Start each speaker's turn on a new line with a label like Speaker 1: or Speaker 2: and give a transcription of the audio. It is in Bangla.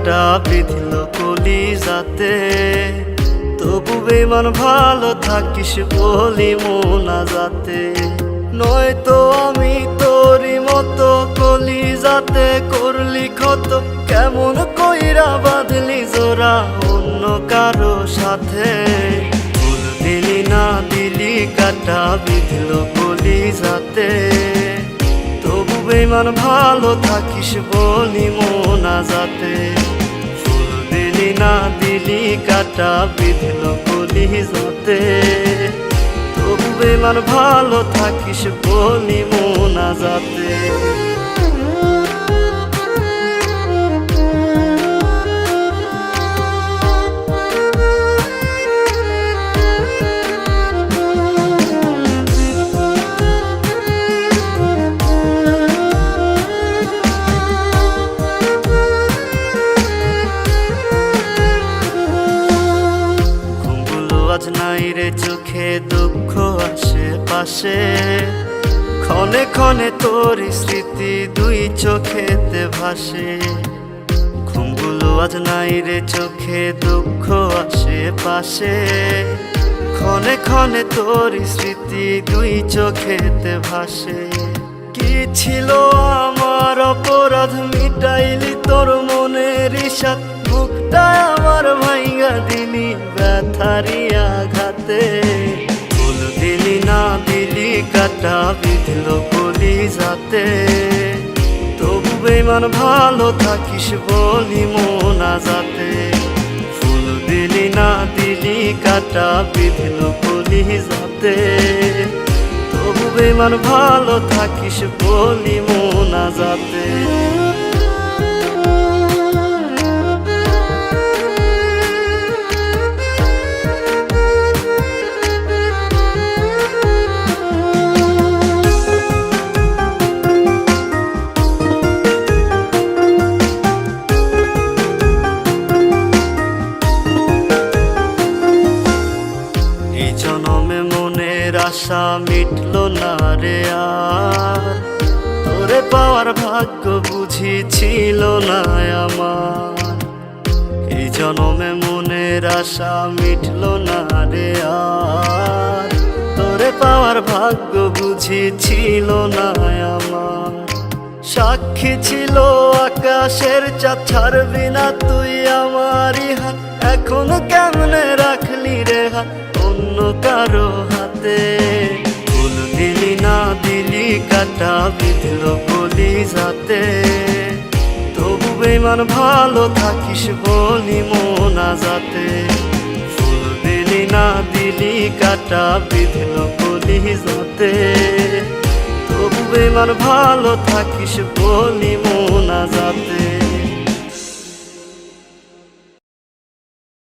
Speaker 1: কাটা বিঁধল কলিজাতে, তবু বেমান ভালো থাকিস বলি মোনাজাতে। নয়তো আমি তোরই মতো কলিজাতে করলি ক্ষত, কেমন কইরা বাঁধলি জোড়া অন্য কারো সাথে। ফুল দিলি না দিলি কাটা বিঁধল কলিজাতে, তবু বেমান ভালো থাকিস বলি মোনাজাতে। ফুল দিলি না দিলি কাটা বিঁধল কলিজাতে, তবু বেমান ভালো থাকিস বলি মোনাজাতে। আজ নাই রে চোখে দুঃখ আশেপাশে, ক্ষণে ক্ষণে তোর স্মৃতি দুই চোখেতে ভাসে। ঘুমগুলো আজ নাই রে চোখে দুঃখ আশেপাশে, ক্ষণে ক্ষণে তোর স্মৃতি দুই চোখেতে ভাসে। কি ছিল আমার অপরাধ মিটাইলি তোর মনের ইশাত, মুখটা আমার ভাইঙ্গা দিলি ব্যথারি আঘাতে। ফুল দিলি না দিলি কাটা বিঁধল কলিজাতে, তবু বেমান ভালো থাকিস বলি মোনাজাতে। ফুল দিলি না দিলি কাটা বিঁধল কলিজাতে, তবু বেমান ভালো থাকিস বলি মোনাজাতে। জনমে মনের আশা মিটল না রে আর, তোরে পাওয়ার ভাগ্য বুঝি ছিল না আমার। এই জনমে মনের আশা মিটল না রে আর, তোরে পাওয়ার ভাগ্য বুঝি ছিল না আমার। সাক্ষী ছিল আকাশের চাঁদ, ছাড়বি না তুই আমারই হাত, এখন কেমনে রাখলি রে হাত অন্য কারো হাতে। ফুল দিলি না দিলি কাটা বিঁধল কলিজাতে, তবু বেমান ভালো থাকিস বলি মোনাজাতে। ফুল দিলি না দিলি কাটা বিঁধল কলিজাতে, তবু বেমান ভালো থাকিস বলি মোনাজাতে।